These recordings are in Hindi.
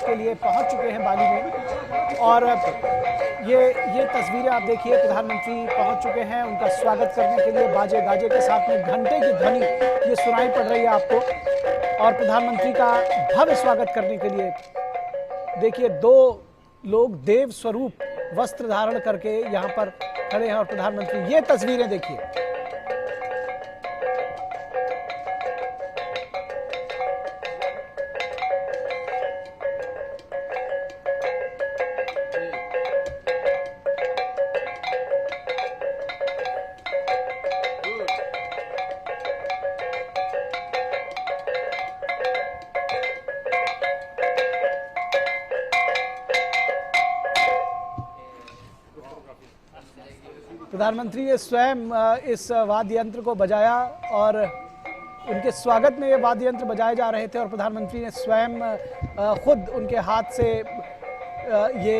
मैच के लिए पहुंच चुके हैं बाली में। और ये तस्वीरें आप देखिए, प्रधानमंत्री पहुंच चुके हैं। उनका स्वागत करने के लिए बाजे गाजे के साथ में घंटे की ध्वनि ये सुनाई पड़ रही है आपको। और प्रधानमंत्री का भव्य स्वागत करने के लिए देखिए 2 लोग देव स्वरूप वस्त्र धारण करके यहां पर खड़े हैं और प्रधानमंत्री, ये तस्वीरें देखिए। प्रधानमंत्री ने स्वयं इस वाद्य यंत्र को बजाया और उनके स्वागत में ये वाद्य यंत्र बजाए जा रहे थे और प्रधानमंत्री ने स्वयं खुद उनके हाथ से ये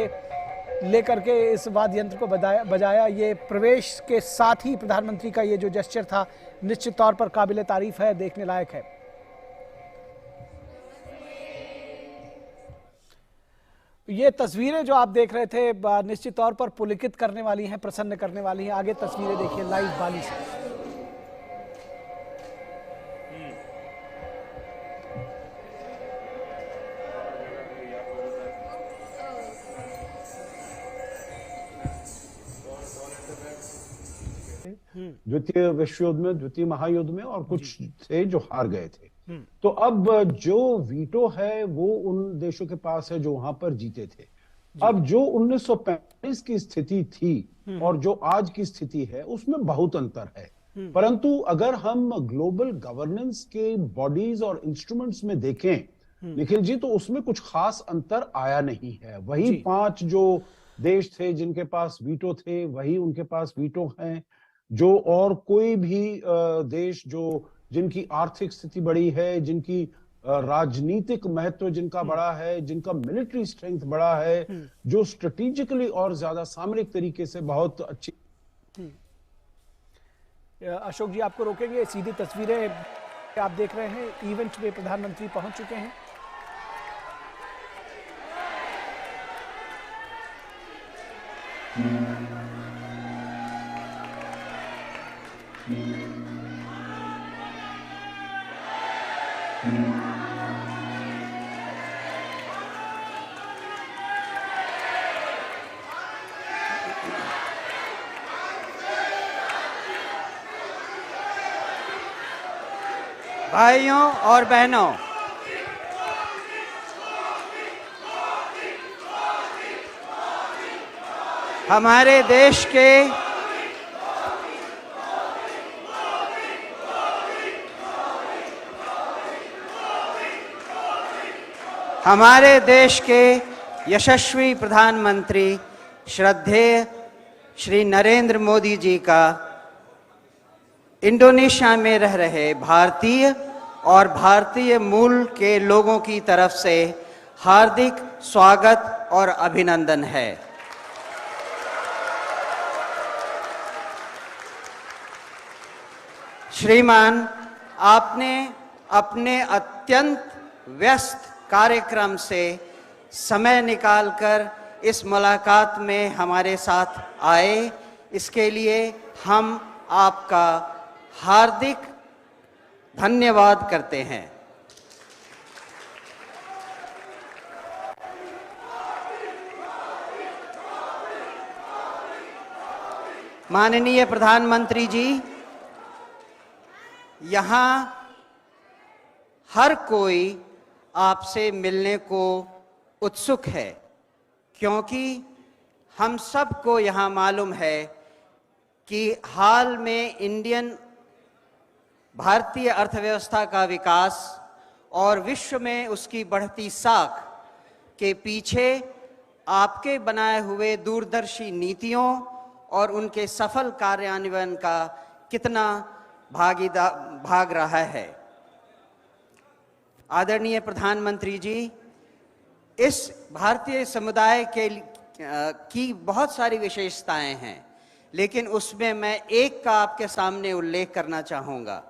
लेकर के इस वाद्य यंत्र को बजाया। ये प्रवेश के साथ ही प्रधानमंत्री का ये जो जेस्चर था निश्चित तौर पर काबिले तारीफ है, देखने लायक है। ये तस्वीरें जो आप देख रहे थे निश्चित तौर पर पुलकित करने वाली हैं, प्रसन्न करने वाली हैं। आगे तस्वीरें देखिए लाइव बाली से। द्वितीय विश्व युद्ध में, द्वितीय महायुद्ध में, और कुछ थे जो हार गए थे। तो अब जो वीटो है वो उन देशों के पास है जो वहां पर जीते थे। अब जो 1945 की स्थिति थी और जो आज की स्थिति है उसमें बहुत अंतर है। परंतु अगर हम ग्लोबल गवर्नेंस के बॉडीज और इंस्ट्रूमेंट्स में देखें निखिल जी, तो उसमें कुछ खास अंतर आया नहीं है। वही 5 जो देश थे जिनके पास वीटो थे वही उनके पास वीटो हैं। जो और कोई भी देश जो जिनकी आर्थिक स्थिति बड़ी है, जिनकी राजनीतिक महत्व जिनका बड़ा है, जिनका मिलिट्री स्ट्रेंथ बड़ा है, जो स्ट्रेटेजिकली और ज्यादा सामरिक तरीके से बहुत अच्छी। अशोक जी आपको रोकेंगे, सीधी तस्वीरें आप देख रहे हैं। इवेंट में प्रधानमंत्री पहुंच चुके हैं। भाइयों और बहनों, हमारे देश के यशस्वी प्रधानमंत्री श्रद्धेय श्री नरेंद्र मोदी जी का इंडोनेशिया में रह रहे भारतीय और भारतीय मूल के लोगों की तरफ से हार्दिक स्वागत और अभिनंदन है। श्रीमान, आपने अपने अत्यंत व्यस्त कार्यक्रम से समय निकालकर इस मुलाकात में हमारे साथ आए, इसके लिए हम आपका हार्दिक धन्यवाद करते हैं। माननीय प्रधानमंत्री जी, यहाँ हर कोई आपसे मिलने को उत्सुक है, क्योंकि हम सबको यहाँ मालूम है कि हाल में भारतीय अर्थव्यवस्था का विकास और विश्व में उसकी बढ़ती साख के पीछे आपके बनाए हुए दूरदर्शी नीतियों और उनके सफल कार्यान्वयन का कितना भाग रहा है। आदरणीय प्रधानमंत्री जी, इस भारतीय समुदाय की बहुत सारी विशेषताएं हैं, लेकिन उसमें मैं एक का आपके सामने उल्लेख करना चाहूँगा।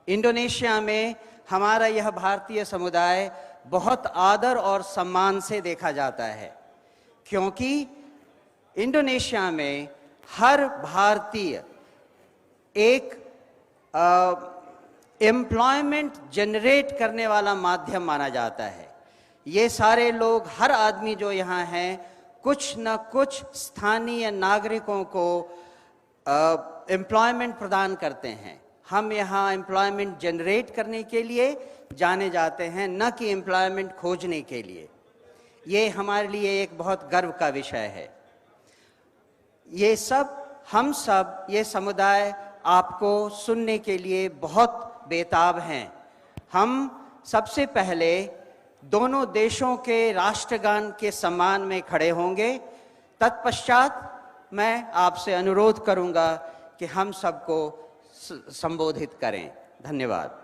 इंडोनेशिया में हमारा यह भारतीय समुदाय बहुत आदर और सम्मान से देखा जाता है, क्योंकि इंडोनेशिया में हर भारतीय एक एम्प्लॉयमेंट जनरेट करने वाला माध्यम माना जाता है। ये सारे लोग, हर आदमी जो यहाँ हैं, कुछ न कुछ स्थानीय नागरिकों को एम्प्लॉयमेंट प्रदान करते हैं। हम यहाँ एम्प्लॉयमेंट जनरेट करने के लिए जाने जाते हैं, न कि एम्प्लॉयमेंट खोजने के लिए। ये हमारे लिए एक बहुत गर्व का विषय है। ये सब, हम सब, ये समुदाय आपको सुनने के लिए बहुत बेताब हैं। हम सबसे पहले दोनों देशों के राष्ट्रगान के सम्मान में खड़े होंगे। तत्पश्चात मैं आपसे अनुरोध करूंगा कि हम सबको संबोधित करें। धन्यवाद।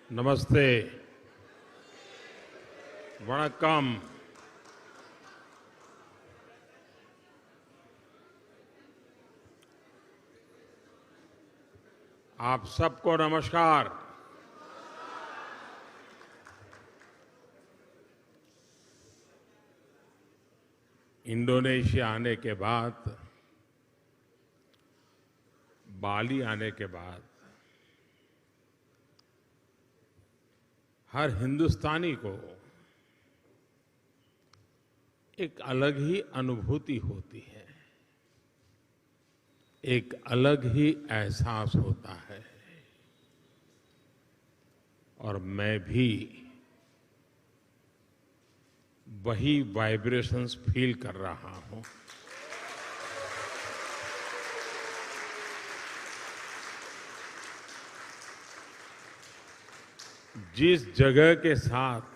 नमस्ते, वणक्कम। आप सबको नमस्कार। इंडोनेशिया आने के बाद, बाली आने के बाद हर हिंदुस्तानी को एक अलग ही अनुभूति होती है, एक अलग ही एहसास होता है। और मैं भी वही वाइब्रेशंस फील कर रहा हूं। जिस जगह के साथ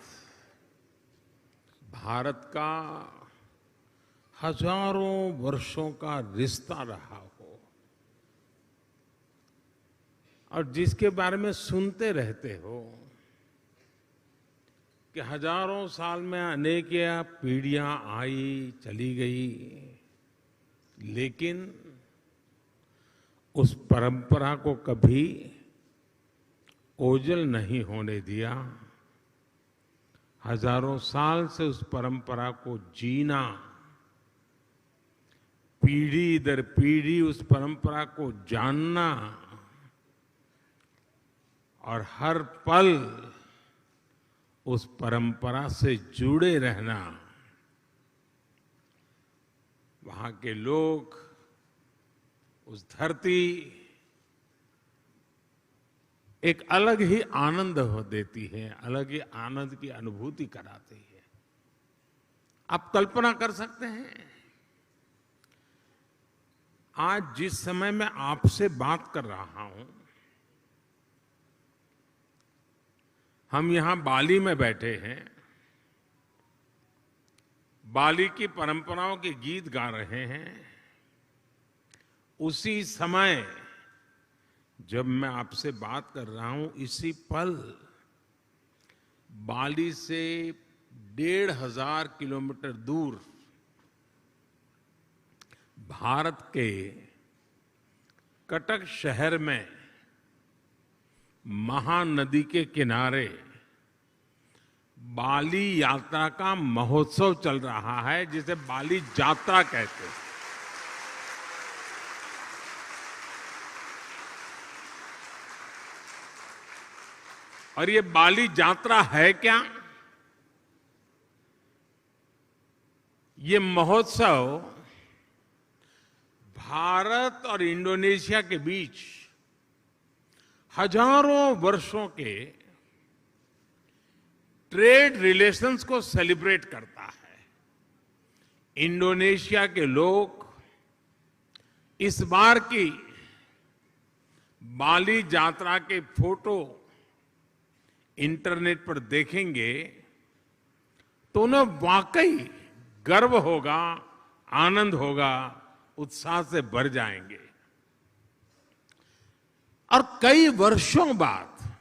भारत का हजारों वर्षों का रिश्ता रहा हो और जिसके बारे में सुनते रहते हो कि हजारों साल में अनेक पीढ़ियां आई चली गई, लेकिन उस परंपरा को कभी ओझल नहीं होने दिया। हजारों साल से उस परंपरा को जीना, पीढ़ी दर पीढ़ी उस परंपरा को जानना और हर पल उस परंपरा से जुड़े रहना, वहां के लोग, उस धरती एक अलग ही आनंद देती है, अलग ही आनंद की अनुभूति कराती है। आप कल्पना कर सकते हैं, आज जिस समय मैं आपसे बात कर रहा हूं, हम यहां बाली में बैठे हैं, बाली की परंपराओं के गीत गा रहे हैं। उसी समय जब मैं आपसे बात कर रहा हूं, इसी पल बाली से 1500 किलोमीटर दूर भारत के कटक शहर में महानदी के किनारे बाली यात्रा का महोत्सव चल रहा है, जिसे बाली यात्रा कहते हैं। और ये बाली यात्रा है क्या? ये महोत्सव भारत और इंडोनेशिया के बीच हजारों वर्षों के ट्रेड रिलेशंस को सेलिब्रेट करता है। इंडोनेशिया के लोग इस बार की बाली यात्रा के फोटो इंटरनेट पर देखेंगे तो उन्हें वाकई गर्व होगा, आनंद होगा, उत्साह से भर जाएंगे। और कई वर्षों बाद,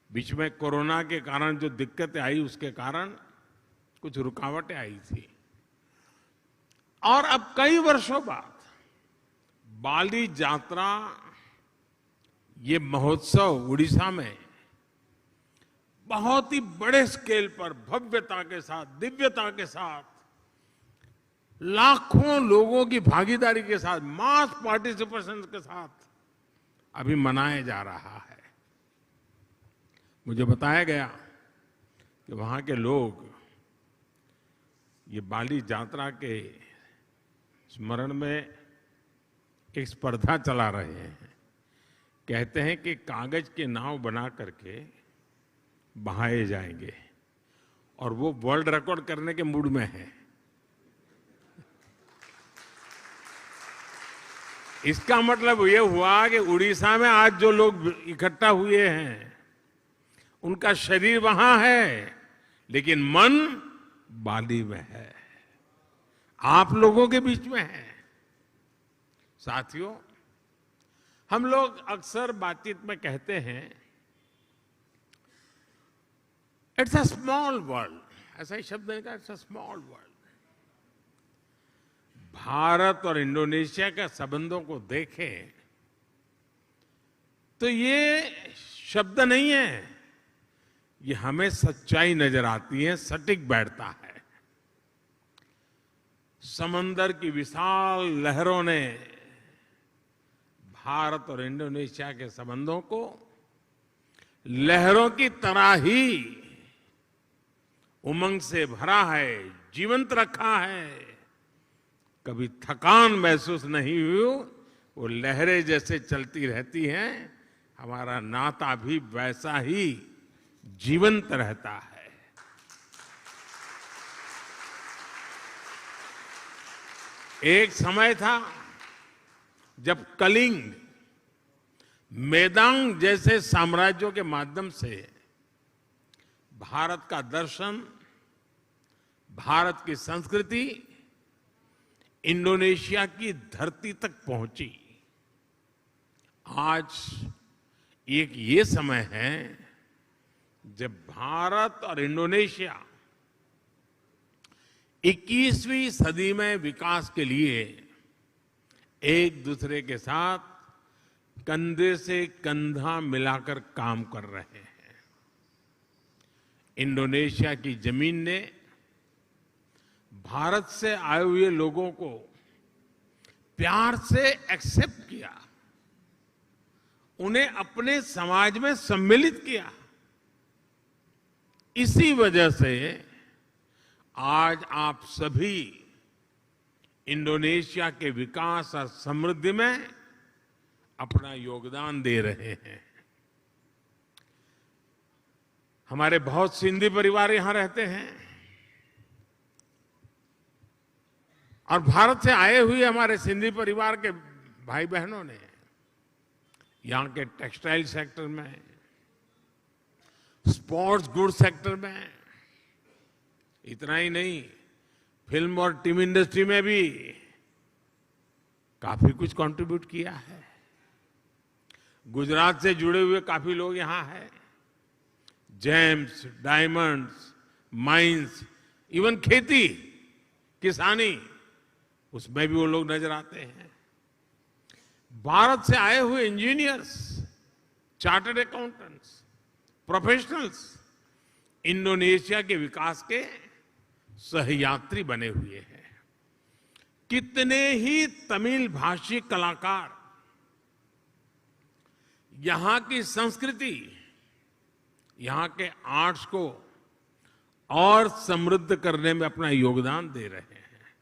बीच में कोरोना के कारण जो दिक्कतें आई, उसके कारण कुछ रुकावटें आई थी, और अब कई वर्षों बाद बाली यात्रा, ये महोत्सव उड़ीसा में बहुत ही बड़े स्केल पर भव्यता के साथ, दिव्यता के साथ, लाखों लोगों की भागीदारी के साथ, मास पार्टिसिपेशन के साथ अभी मनाया जा रहा है। मुझे बताया गया कि वहां के लोग ये बाली यात्रा के स्मरण में एक स्पर्धा चला रहे हैं। कहते हैं कि कागज के नाव बना करके बहाए जाएंगे, और वो वर्ल्ड रिकॉर्ड करने के मूड में है। इसका मतलब ये हुआ कि उड़ीसा में आज जो लोग इकट्ठा हुए हैं, उनका शरीर वहां है, लेकिन मन बाली में है, आप लोगों के बीच में है। साथियों, हम लोग अक्सर बातचीत में कहते हैं इट्स अ स्मॉल वर्ल्ड, ऐसा ही शब्द है, it's a small world. Bharat और इंडोनेशिया के संबंधों को देखें तो ये शब्द नहीं है, ये हमें सच्चाई नजर आती है, सटीक बैठता है। समंदर की विशाल लहरों ने भारत और इंडोनेशिया के संबंधों को लहरों की तरह ही उमंग से भरा है, जीवंत रखा है। कभी थकान महसूस नहीं हुई, वो लहरें जैसे चलती रहती हैं, हमारा नाता भी वैसा ही जीवंत रहता है। एक समय था जब कलिंग, मेदांग जैसे साम्राज्यों के माध्यम से भारत का दर्शन, भारत की संस्कृति इंडोनेशिया की धरती तक पहुंची। आज एक ये समय है जब भारत और इंडोनेशिया 21वीं सदी में विकास के लिए एक दूसरे के साथ कंधे से कंधा मिलाकर काम कर रहे हैं। इंडोनेशिया की जमीन ने भारत से आए हुए लोगों को प्यार से एक्सेप्ट किया, उन्हें अपने समाज में सम्मिलित किया। इसी वजह से आज आप सभी इंडोनेशिया के विकास और समृद्धि में अपना योगदान दे रहे हैं। हमारे बहुत सिंधी परिवार यहां रहते हैं और भारत से आए हुए हमारे सिंधी परिवार के भाई बहनों ने यहां के टेक्सटाइल सेक्टर में, स्पोर्ट्स गुड सेक्टर में, इतना ही नहीं, फिल्म और टीवी इंडस्ट्री में भी काफी कुछ कंट्रीब्यूट किया है। गुजरात से जुड़े हुए काफी लोग यहां हैं। जेम्स, डायमंड्स, माइंस, इवन खेती, किसानी, उसमें भी वो लोग नजर आते हैं। भारत से आए हुए engineers, chartered accountants, professionals Indonesia के विकास के सहयात्री बने हुए हैं। कितने ही तमिल भाषी कलाकार यहां की संस्कृति, यहां के आर्ट्स को और समृद्ध करने में अपना योगदान दे रहे हैं।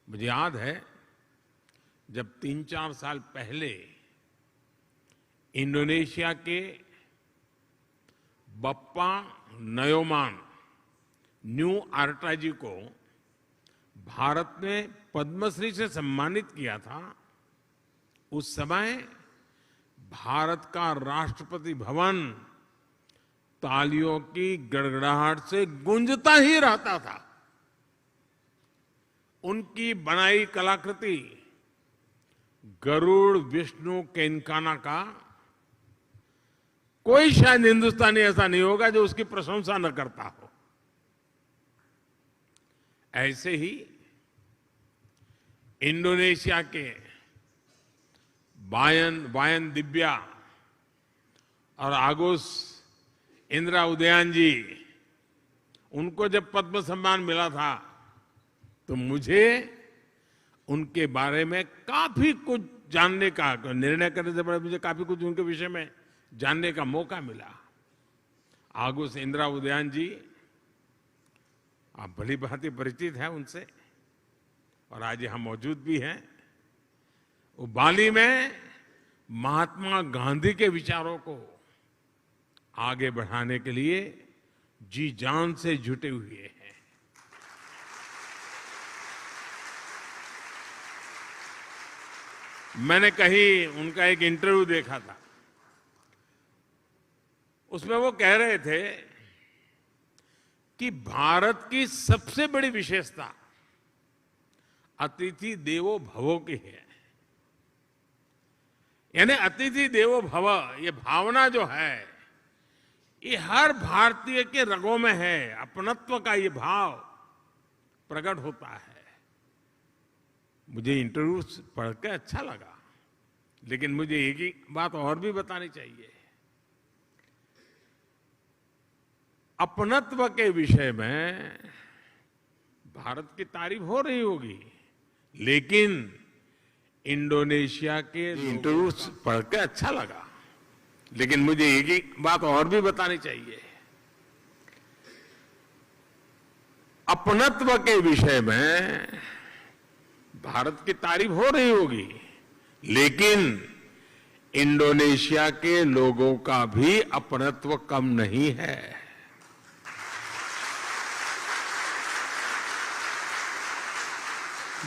मुझे याद है जब 3-4 साल पहले इंडोनेशिया के बप्पा नयोमान न्यू आर्टा जी को भारत ने पद्मश्री से सम्मानित किया था। उस समय भारत का राष्ट्रपति भवन तालियों की गड़गड़ाहट से गूंजता ही रहता था। उनकी बनाई कलाकृति गरुड़ विष्णु केनकाना का कोई शायद हिंदुस्तानी ऐसा नहीं होगा जो उसकी प्रशंसा न करता हो। ऐसे ही इंडोनेशिया के वायन दिव्या और आगोस इंदिरा उदयन जी, उनको जब पद्म सम्मान मिला था तो मुझे उनके बारे में काफी कुछ जानने का, निर्णय करने से पहले मुझे काफी कुछ उनके विषय में जानने का मौका मिला। आगोस इंदिरा उदयन जी, आप भली भांति परिचित हैं उनसे और आज यहाँ मौजूद भी हैं। वो बाली में महात्मा गांधी के विचारों को आगे बढ़ाने के लिए जी जान से जुटे हुए हैं। मैंने कहीं उनका एक इंटरव्यू देखा था, उसमें वो कह रहे थे कि भारत की सबसे बड़ी विशेषता अतिथि देवो भव की है। यानी अतिथि देवो भव, ये भावना जो है ये हर भारतीय के रगों में है। अपनत्व का ये भाव प्रकट होता है। मुझे इंटरव्यू पढ़ के अच्छा लगा, लेकिन मुझे एक ही बात और भी बतानी चाहिए। अपनत्व के विषय में भारत की तारीफ हो रही होगी, लेकिन इंडोनेशिया के इंटरव्यू पढ़ के अच्छा लगा, लेकिन मुझे एक ही बात और भी बतानी चाहिए। अपनत्व के विषय में भारत की तारीफ हो रही होगी, लेकिन इंडोनेशिया के लोगों का भी अपनत्व कम नहीं है।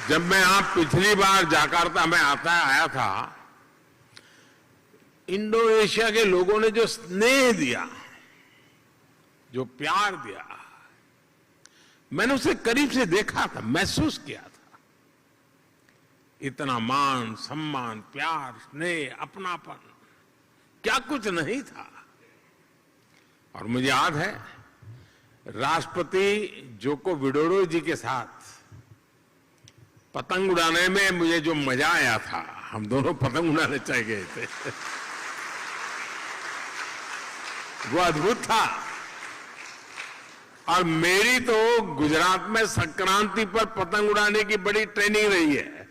जब मैं पिछली बार जाकार्ता में आया था, इंडोनेशिया के लोगों ने जो स्नेह दिया, जो प्यार दिया, मैंने उसे करीब से देखा था, महसूस किया था। इतना मान, सम्मान, प्यार, स्नेह, अपनापन, क्या कुछ नहीं था। और मुझे याद है राष्ट्रपति जोको विडोडो जी के साथ पतंग उड़ाने में मुझे जो मजा आया था, हम दोनों पतंग उड़ाने चले गए थे, वो अद्भुत था। और मेरी तो गुजरात में संक्रांति पर पतंग उड़ाने की बड़ी ट्रेनिंग रही है।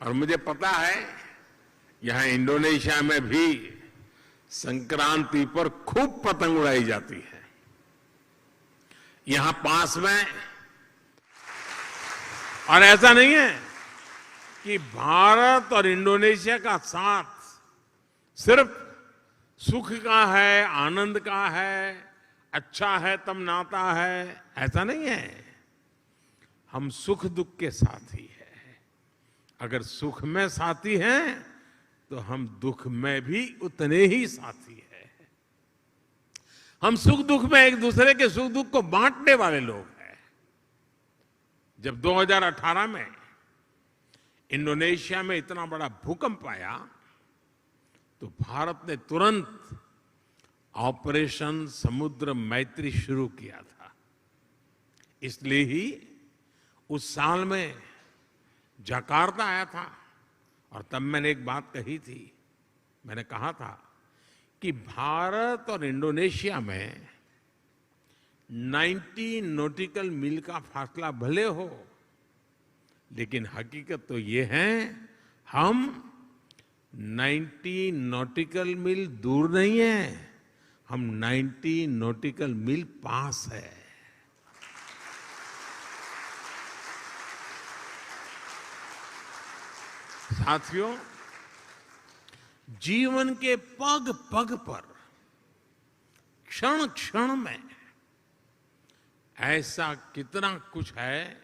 और मुझे पता है यहां इंडोनेशिया में भी संक्रांति पर खूब पतंग उड़ाई जाती है। यहां पास में, और ऐसा नहीं है कि भारत और इंडोनेशिया का साथ सिर्फ सुख का है, आनंद का है, अच्छा है तब नाता है, ऐसा नहीं है। हम सुख दुख के साथी हैं। अगर सुख में साथी हैं तो हम दुख में भी उतने ही साथी हैं। हम सुख दुख में एक दूसरे के सुख दुख को बांटने वाले लोग हैं। जब 2018 में इंडोनेशिया में इतना बड़ा भूकंप आया तो भारत ने तुरंत ऑपरेशन समुद्र मैत्री शुरू किया था। इसलिए ही उस साल में जकार्ता आया था और तब मैंने एक बात कही थी। मैंने कहा था कि भारत और इंडोनेशिया में 90 नॉटिकल मील का फासला भले हो, लेकिन हकीकत तो ये है हम 90 नॉटिकल मील दूर नहीं है, हम 90 नॉटिकल मील पास है। साथियों, जीवन के पग पग पर, क्षण क्षण में ऐसा कितना कुछ है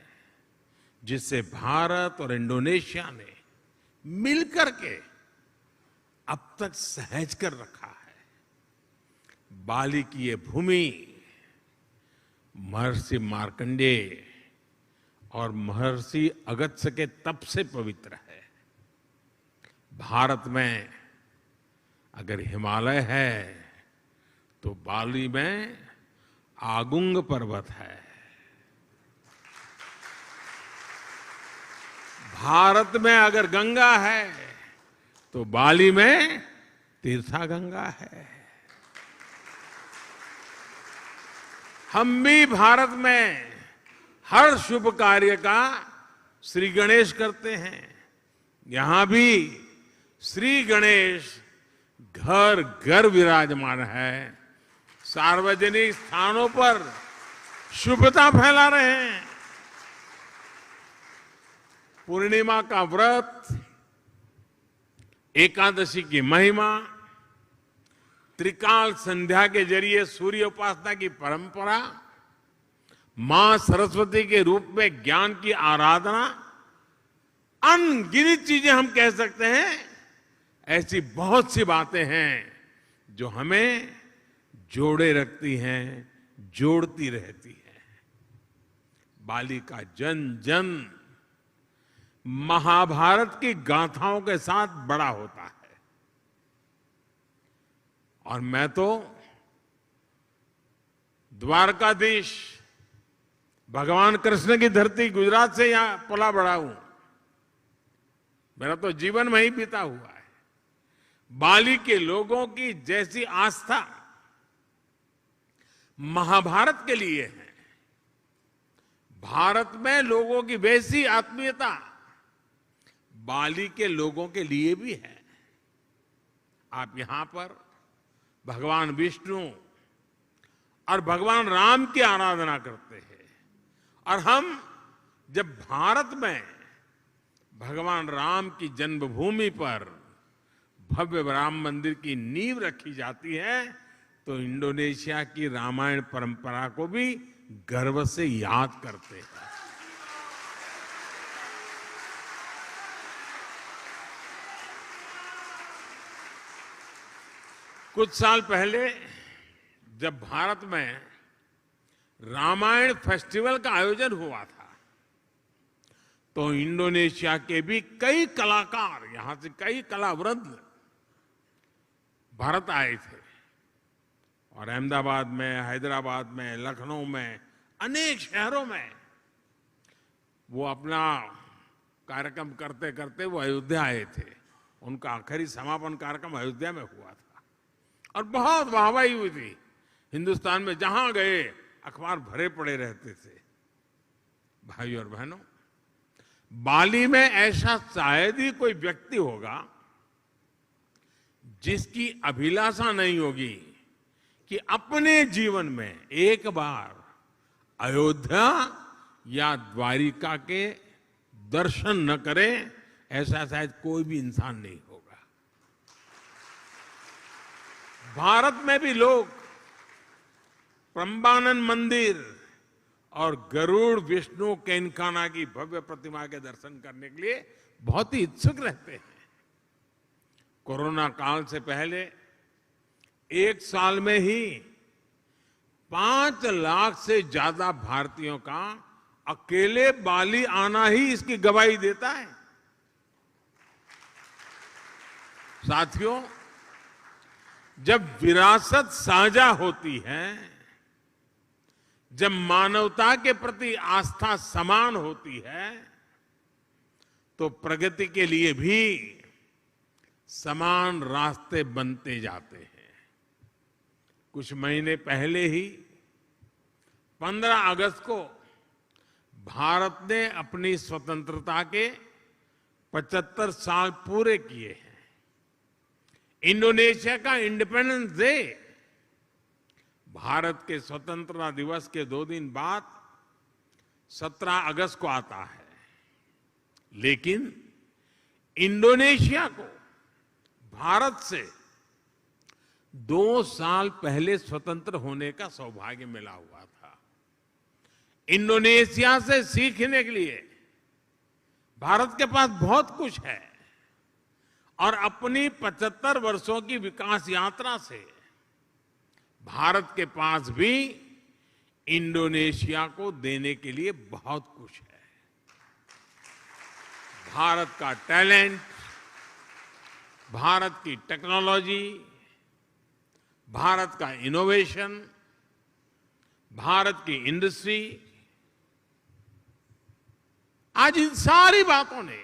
जिससे भारत और इंडोनेशिया ने मिलकर के अब तक सहज कर रखा है। बाली की ये भूमि महर्षि मार्कंडेय और महर्षि अगस्त्य के तप से पवित्र है। भारत में अगर हिमालय है तो बाली में आगुंग पर्वत है। भारत में अगर गंगा है तो बाली में तीर्था गंगा है। हम भी भारत में हर शुभ कार्य का श्री गणेश करते हैं। यहां भी श्री गणेश घर घर विराजमान है। सार्वजनिक स्थानों पर शुभता फैला रहे हैं। पूर्णिमा का व्रत, एकादशी की महिमा, त्रिकाल संध्या के जरिए सूर्य उपासना की परंपरा, मां सरस्वती के रूप में ज्ञान की आराधना, अनगिनत चीजें हम कह सकते हैं। ऐसी बहुत सी बातें हैं जो हमें जोड़े रखती हैं, जोड़ती रहती हैं। बाली का जन जन महाभारत की गाथाओं के साथ बड़ा होता है। और मैं तो द्वारकाधीश भगवान कृष्ण की धरती गुजरात से यहां पला बड़ा हूं। मेरा तो जीवन में ही बीता हुआ है। बाली के लोगों की जैसी आस्था महाभारत के लिए है, भारत में लोगों की वैसी आत्मीयता बाली के लोगों के लिए भी है। आप यहां पर भगवान विष्णु और भगवान राम की आराधना करते हैं। और हम जब भारत में भगवान राम की जन्मभूमि पर भव्य राम मंदिर की नींव रखी जाती है तो इंडोनेशिया की रामायण परंपरा को भी गर्व से याद करते हैं। कुछ साल पहले जब भारत में रामायण फेस्टिवल का आयोजन हुआ था तो इंडोनेशिया के भी कई कलाकार, यहां से कई कलावृंद भारत आए थे और अहमदाबाद में, हैदराबाद में, लखनऊ में, अनेक शहरों में वो अपना कार्यक्रम करते करते वो अयोध्या आए थे। उनका आखिरी समापन कार्यक्रम अयोध्या में हुआ था और बहुत वाहवाही हुई थी। हिंदुस्तान में जहां गए अखबार भरे पड़े रहते थे। भाई और बहनों, बाली में ऐसा शायद ही कोई व्यक्ति होगा जिसकी अभिलाषा नहीं होगी कि अपने जीवन में एक बार अयोध्या या द्वारिका के दर्शन न करे, ऐसा शायद कोई भी इंसान नहीं होगा। भारत में भी लोग प्रम्बानन मंदिर और गरुड़ विष्णु केनकाना की भव्य प्रतिमा के दर्शन करने के लिए बहुत ही इच्छुक रहते हैं। कोरोना काल से पहले एक साल में ही 5 लाख से ज्यादा भारतीयों का अकेले बाली आना ही इसकी गवाही देता है। साथियों, जब विरासत साझा होती है, जब मानवता के प्रति आस्था समान होती है, तो प्रगति के लिए भी समान रास्ते बनते जाते हैं। कुछ महीने पहले ही 15 अगस्त को भारत ने अपनी स्वतंत्रता के 75 साल पूरे किए हैं। इंडोनेशिया का इंडिपेंडेंस डे भारत के स्वतंत्रता दिवस के 2 दिन बाद 17 अगस्त को आता है, लेकिन इंडोनेशिया को भारत से 2 साल पहले स्वतंत्र होने का सौभाग्य मिला हुआ था। इंडोनेशिया से सीखने के लिए भारत के पास बहुत कुछ है और अपनी 75 वर्षों की विकास यात्रा से भारत के पास भी इंडोनेशिया को देने के लिए बहुत कुछ है। भारत का टैलेंट, भारत की टेक्नोलॉजी, भारत का इनोवेशन, भारत की इंडस्ट्री, आज इन सारी बातों ने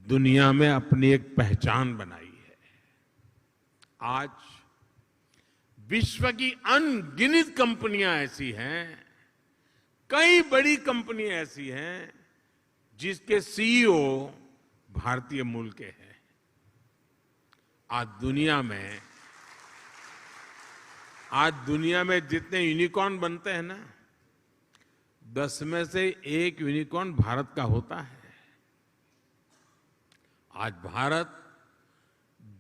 दुनिया में अपनी एक पहचान बनाई है। आज विश्व की अनगिनत कंपनियां ऐसी हैं, कई बड़ी कंपनियां ऐसी हैं जिसके सीईओ भारतीय मूल के हैं। आज दुनिया में जितने यूनिकॉर्न बनते हैं ना, 10 में से 1 यूनिकॉर्न भारत का होता है। आज भारत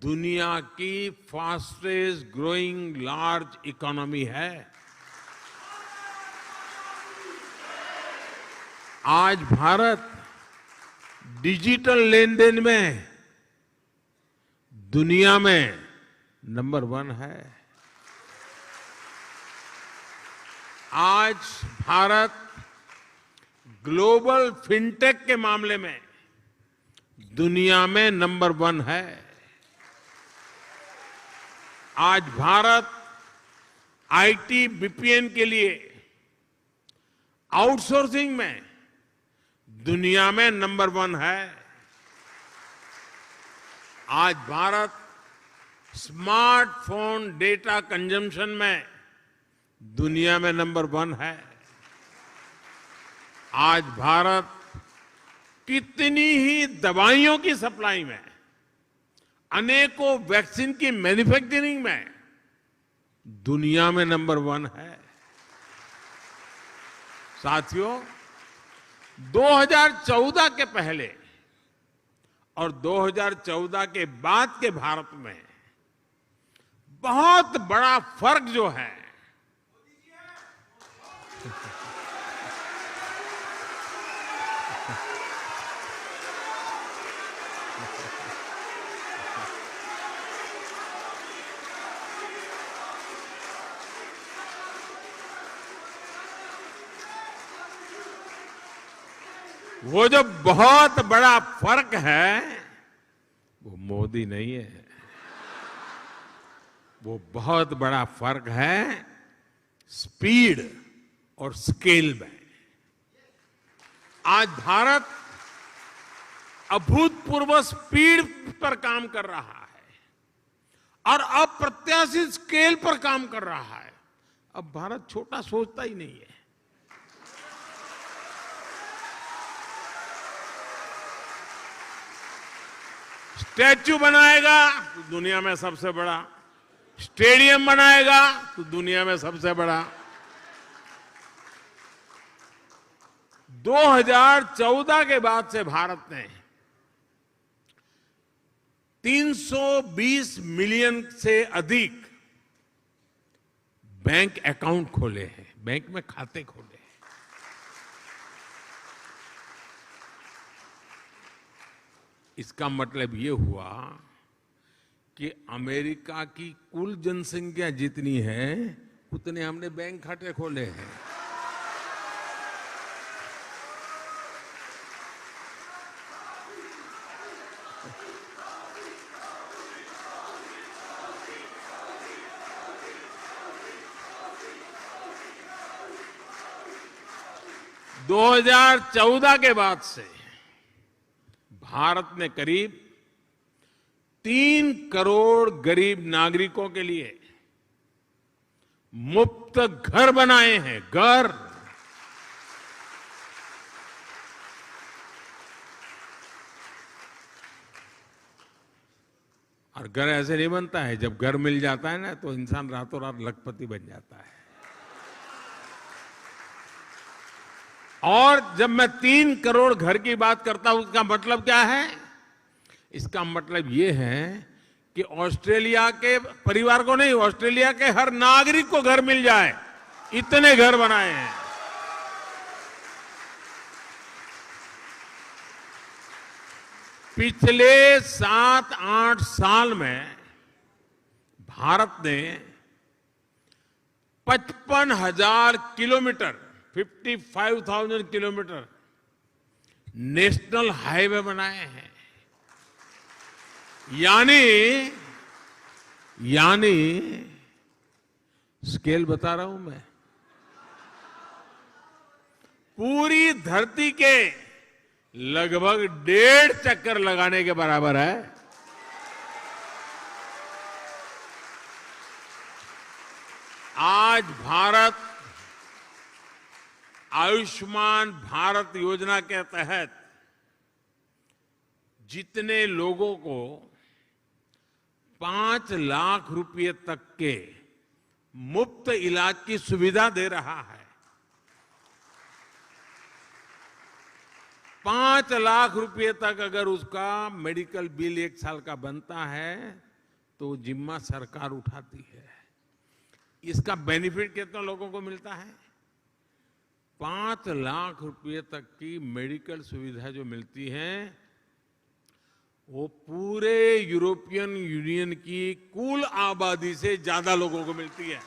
दुनिया की फास्टेस्ट ग्रोइंग लार्ज इकोनॉमी है। आज भारत डिजिटल लेन देन में दुनिया में नंबर 1 है। आज भारत ग्लोबल फिनटेक के मामले में दुनिया में नंबर 1 है। आज भारत आईटी बीपीएन के लिए आउटसोर्सिंग में दुनिया में नंबर 1 है। आज भारत स्मार्टफोन डेटा कंजम्पशन में दुनिया में नंबर 1 है। आज भारत कितनी ही दवाइयों की सप्लाई में, अनेकों वैक्सीन की मैन्युफैक्चरिंग में दुनिया में नंबर 1 है। साथियों, 2014 के पहले और 2014 के बाद के भारत में बहुत बड़ा फर्क जो है, वो जो बहुत बड़ा फर्क है वो मोदी नहीं है, वो बहुत बड़ा फर्क है स्पीड और स्केल में। आज भारत अभूतपूर्व स्पीड पर काम कर रहा है और अप्रत्याशित स्केल पर काम कर रहा है। अब भारत छोटा सोचता ही नहीं है। स्टैच्यू बनाएगा तो दुनिया में सबसे बड़ा, स्टेडियम बनाएगा तो दुनिया में सबसे बड़ा। 2014 के बाद से भारत ने 320 मिलियन से अधिक बैंक अकाउंट खोले हैं, बैंक में खाते खोले हैं। इसका मतलब ये हुआ कि अमेरिका की कुल जनसंख्या जितनी है उतने हमने बैंक खाते खोले हैं। दो 2014 के बाद से भारत ने करीब 3 करोड़ गरीब नागरिकों के लिए मुफ्त घर बनाए हैं, घर। और घर ऐसे नहीं बनता है, जब घर मिल जाता है ना तो इंसान रातों रात लखपति बन जाता है। और जब मैं 3 करोड़ घर की बात करता हूं, उसका मतलब क्या है? इसका मतलब यह है कि ऑस्ट्रेलिया के परिवार को नहीं, ऑस्ट्रेलिया के हर नागरिक को घर मिल जाए, इतने घर बनाए हैं। पिछले 7-8 साल में भारत ने 55,000 किलोमीटर, 55,000 किलोमीटर नेशनल हाईवे बनाए हैं। यानी स्केल बता रहा हूं मैं, पूरी धरती के लगभग 1.5 चक्कर लगाने के बराबर है। आज भारत आयुष्मान भारत योजना के तहत जितने लोगों को 5 लाख रुपए तक के मुफ्त इलाज की सुविधा दे रहा है, 5 लाख रुपए तक अगर उसका मेडिकल बिल 1 साल का बनता है तो जिम्मा सरकार उठाती है। इसका बेनिफिट कितना लोगों को मिलता है? 5 लाख रुपए तक की मेडिकल सुविधा जो मिलती है वो पूरे यूरोपियन यूनियन की कुल आबादी से ज्यादा लोगों को मिलती है।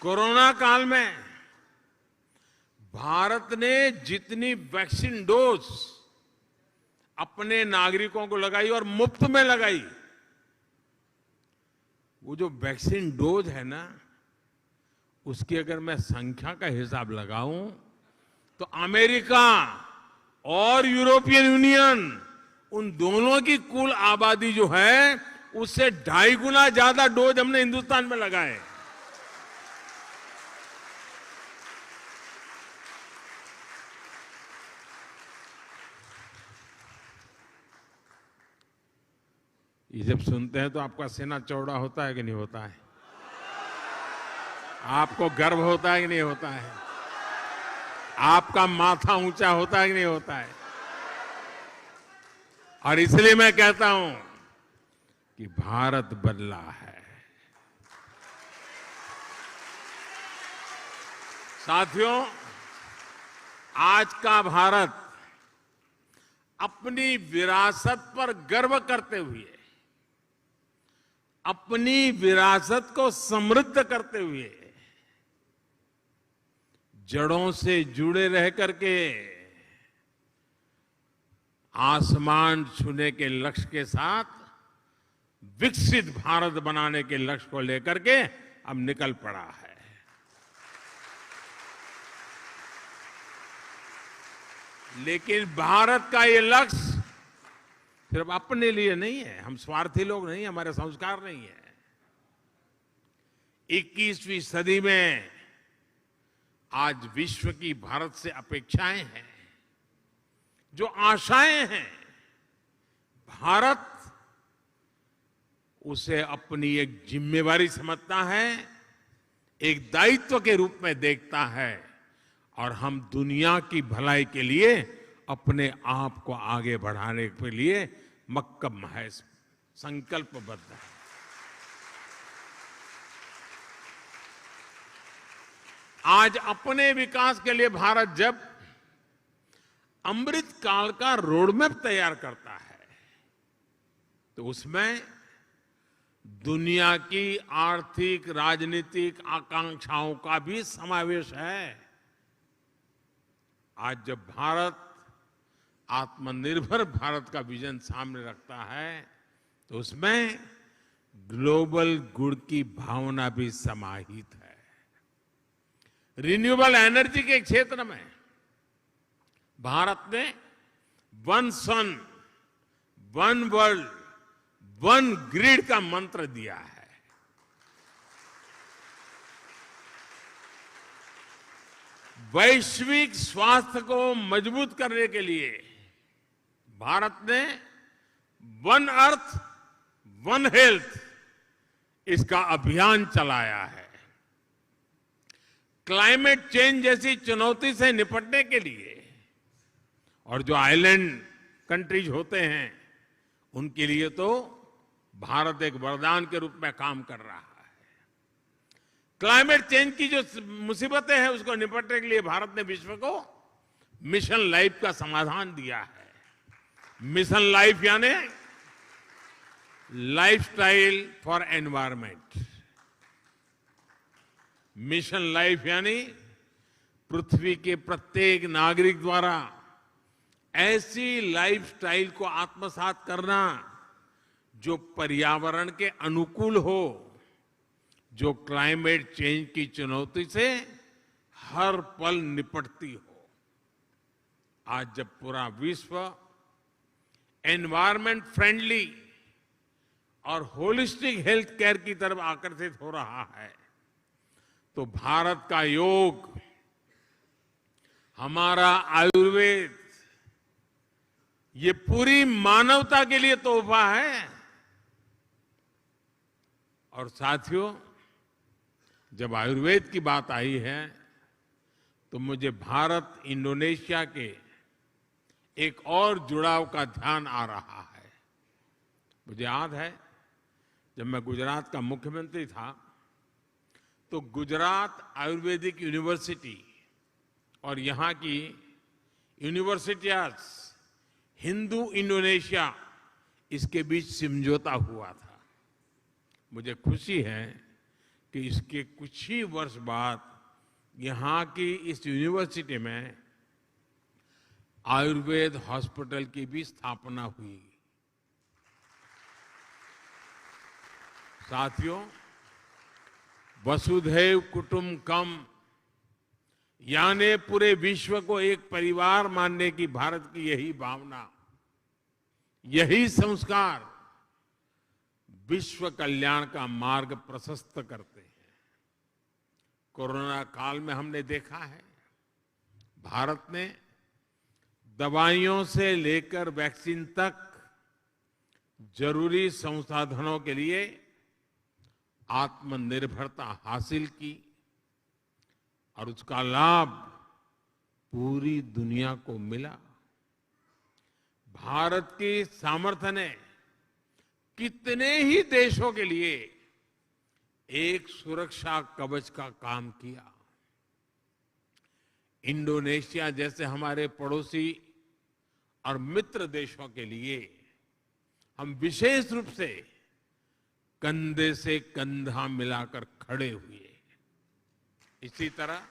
कोरोना काल में भारत ने जितनी वैक्सीन डोज अपने नागरिकों को लगाई और मुफ्त में लगाई, वो जो वैक्सीन डोज है ना, उसकी अगर मैं संख्या का हिसाब लगाऊं तो अमेरिका और यूरोपियन यूनियन, उन दोनों की कुल आबादी जो है उससे 2.5 गुना ज्यादा डोज हमने हिंदुस्तान में लगाए। ये जब सुनते हैं तो आपका सीना चौड़ा होता है कि नहीं होता है? आपको गर्व होता है कि नहीं होता है? आपका माथा ऊंचा होता है कि नहीं होता है? और इसलिए मैं कहता हूं कि भारत बदला है। साथियों, आज का भारत अपनी विरासत पर गर्व करते हुए, अपनी विरासत को समृद्ध करते हुए, जड़ों से जुड़े रह करके आसमान छूने के लक्ष्य के साथ विकसित भारत बनाने के लक्ष्य को लेकर के अब निकल पड़ा है। लेकिन भारत का ये लक्ष्य सिर्फ अपने लिए नहीं है। हम स्वार्थी लोग नहीं, हमारे संस्कार नहीं है। 21वीं सदी में आज विश्व की भारत से अपेक्षाएं हैं, जो आशाएं हैं, भारत उसे अपनी एक जिम्मेवारी समझता है, एक दायित्व के रूप में देखता है, और हम दुनिया की भलाई के लिए अपने आप को आगे बढ़ाने के लिए मक्कम है, संकल्पबद्ध है। आज अपने विकास के लिए भारत जब अमृत काल का रोडमैप तैयार करता है, तो उसमें दुनिया की आर्थिक राजनीतिक आकांक्षाओं का भी समावेश है। आज जब भारत आत्मनिर्भर भारत का विजन सामने रखता है, तो उसमें ग्लोबल गुड की भावना भी समाहित है। रिन्यूएबल एनर्जी के क्षेत्र में भारत ने वन सन, वन वर्ल्ड, वन ग्रिड का मंत्र दिया है। वैश्विक स्वास्थ्य को मजबूत करने के लिए भारत ने वन अर्थ, वन हेल्थ इसका अभियान चलाया है। क्लाइमेट चेंज जैसी चुनौती से निपटने के लिए, और जो आइलैंड कंट्रीज होते हैं उनके लिए तो भारत एक वरदान के रूप में काम कर रहा है। क्लाइमेट चेंज की जो मुसीबतें हैं उसको निपटने के लिए भारत ने विश्व को मिशन लाइफ का समाधान दिया है। मिशन लाइफ यानी lifestyle for environment. Mission life यानी पृथ्वी के प्रत्येक नागरिक द्वारा ऐसी लाइफस्टाइल को आत्मसात करना जो पर्यावरण के अनुकूल हो, जो क्लाइमेट चेंज की चुनौती से हर पल निपटती हो। आज जब पूरा विश्व एनवायरमेंट फ्रेंडली और होलिस्टिक हेल्थ केयर की तरफ आकर्षित हो रहा है, तो भारत का योग, हमारा आयुर्वेद, ये पूरी मानवता के लिए तोहफा है। और साथियों, जब आयुर्वेद की बात आई है तो मुझे भारत इंडोनेशिया के एक और जुड़ाव का ध्यान आ रहा है। मुझे याद है जब मैं गुजरात का मुख्यमंत्री था तो गुजरात आयुर्वेदिक यूनिवर्सिटी और यहाँ की यूनिवर्सिटीज, हिंदू इंडोनेशिया, इसके बीच समझौता हुआ था। मुझे खुशी है कि इसके कुछ ही वर्ष बाद यहाँ की इस यूनिवर्सिटी में आयुर्वेद हॉस्पिटल की भी स्थापना हुई। साथियों, वसुधैव कुटुंबकम यानी पूरे विश्व को एक परिवार मानने की भारत की यही भावना, यही संस्कार विश्व कल्याण का मार्ग प्रशस्त करते हैं। कोरोना काल में हमने देखा है भारत ने दवाइयों से लेकर वैक्सीन तक जरूरी संसाधनों के लिए आत्मनिर्भरता हासिल की और उसका लाभ पूरी दुनिया को मिला। भारत की सामर्थ्य ने कितने ही देशों के लिए एक सुरक्षा कवच का काम किया। इंडोनेशिया जैसे हमारे पड़ोसी और मित्र देशों के लिए हम विशेष रूप से कंधे से कंधा मिलाकर खड़े हुए। इसी तरह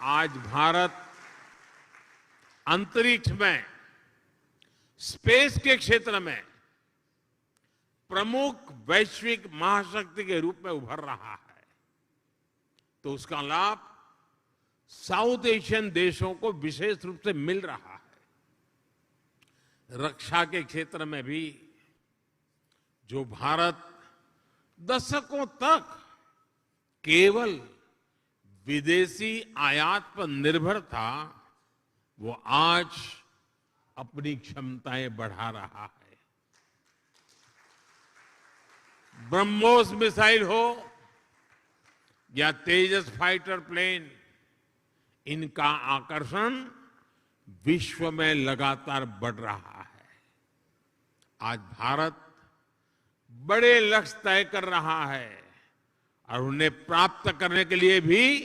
आज भारत अंतरिक्ष में, स्पेस के क्षेत्र में प्रमुख वैश्विक महाशक्ति के रूप में उभर रहा है, तो उसका लाभ साउथ एशियन देशों को विशेष रूप से मिल रहा है। रक्षा के क्षेत्र में भी जो भारत दशकों तक केवल विदेशी आयात पर निर्भर था, वो आज अपनी क्षमताएं बढ़ा रहा है। ब्रह्मोस मिसाइल हो या तेजस फाइटर प्लेन, इनका आकर्षण विश्व में लगातार बढ़ रहा है। आज भारत बड़े लक्ष्य तय कर रहा है और उन्हें प्राप्त करने के लिए भी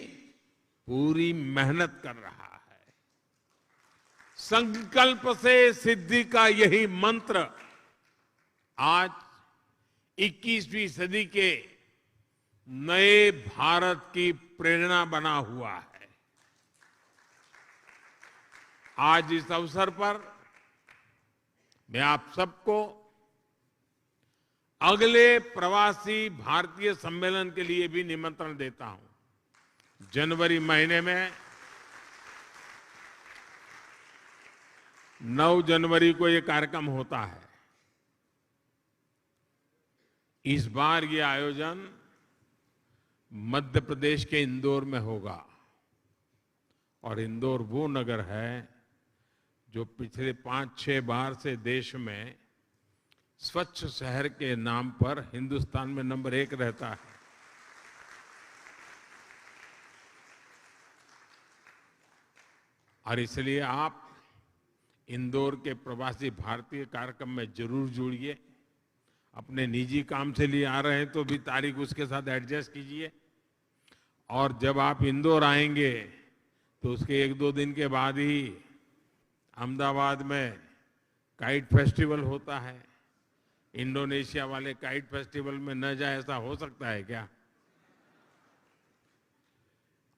पूरी मेहनत कर रहा है। संकल्प से सिद्धि का यही मंत्र आज 21वीं सदी के नए भारत की प्रेरणा बना हुआ है। आज इस अवसर पर मैं आप सबको अगले प्रवासी भारतीय सम्मेलन के लिए भी निमंत्रण देता हूं। जनवरी महीने में 9 जनवरी को यह कार्यक्रम होता है। इस बार ये आयोजन मध्य प्रदेश के इंदौर में होगा और इंदौर वो नगर है जो पिछले 5-6 बार से देश में स्वच्छ शहर के नाम पर हिंदुस्तान में नंबर 1 रहता है। और इसलिए आप इंदौर के प्रवासी भारतीय कार्यक्रम में जरूर जुड़िए। अपने निजी काम से लिए आ रहे हैं तो भी तारीख उसके साथ एडजस्ट कीजिए। और जब आप इंदौर आएंगे तो उसके 1-2 दिन के बाद ही अहमदाबाद में काइट फेस्टिवल होता है। इंडोनेशिया वाले काइट फेस्टिवल में न जाए ऐसा हो सकता है क्या?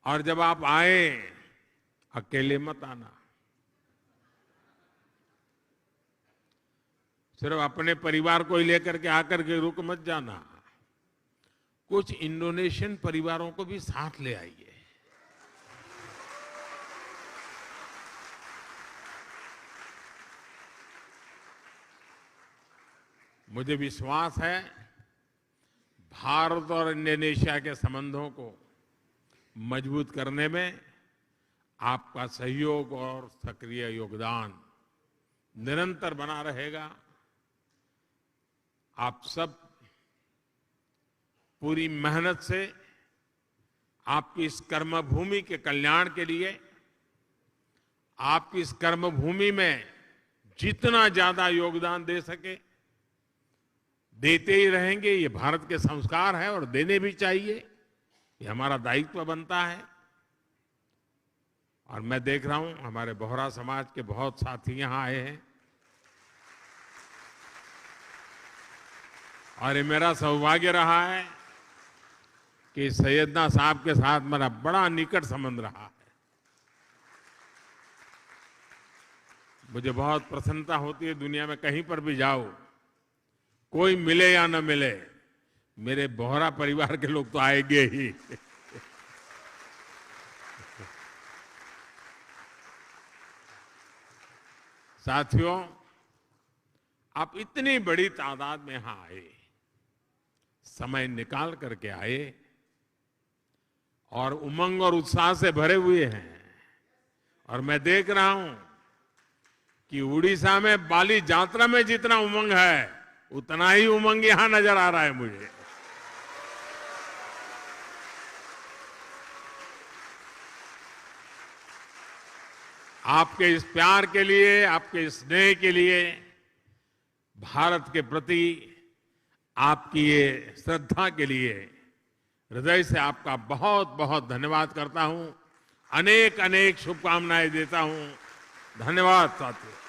और जब आप आए, अकेले मत आना। सिर्फ अपने परिवार को ही लेकर के आकर के रुक मत जाना। कुछ इंडोनेशियन परिवारों को भी साथ ले आइए। मुझे विश्वास है भारत और इंडोनेशिया के संबंधों को मजबूत करने में आपका सहयोग और सक्रिय योगदान निरंतर बना रहेगा। आप सब पूरी मेहनत से आपकी इस कर्मभूमि के कल्याण के लिए, आपकी इस कर्मभूमि में जितना ज्यादा योगदान दे सके देते ही रहेंगे। ये भारत के संस्कार है और देने भी चाहिए, ये हमारा दायित्व बनता है। और मैं देख रहा हूं हमारे बोहरा समाज के बहुत साथी यहां आए हैं और ये मेरा सौभाग्य रहा है कि सैयदना साहब के साथ मेरा बड़ा निकट संबंध रहा है। मुझे बहुत प्रसन्नता होती है, दुनिया में कहीं पर भी जाओ, कोई मिले या न मिले, मेरे बोहरा परिवार के लोग तो आएंगे ही। साथियों, आप इतनी बड़ी तादाद में यहां आए, समय निकाल करके आए और उमंग और उत्साह से भरे हुए हैं। और मैं देख रहा हूं कि उड़ीसा में बाली यात्रा में जितना उमंग है उतना ही उमंग यहां नजर आ रहा है मुझे। आपके इस प्यार के लिए, आपके इस स्नेह के लिए, भारत के प्रति आपकी ये श्रद्धा के लिए हृदय से आपका बहुत बहुत धन्यवाद करता हूं। अनेक अनेक शुभकामनाएं देता हूं। धन्यवाद साथियों।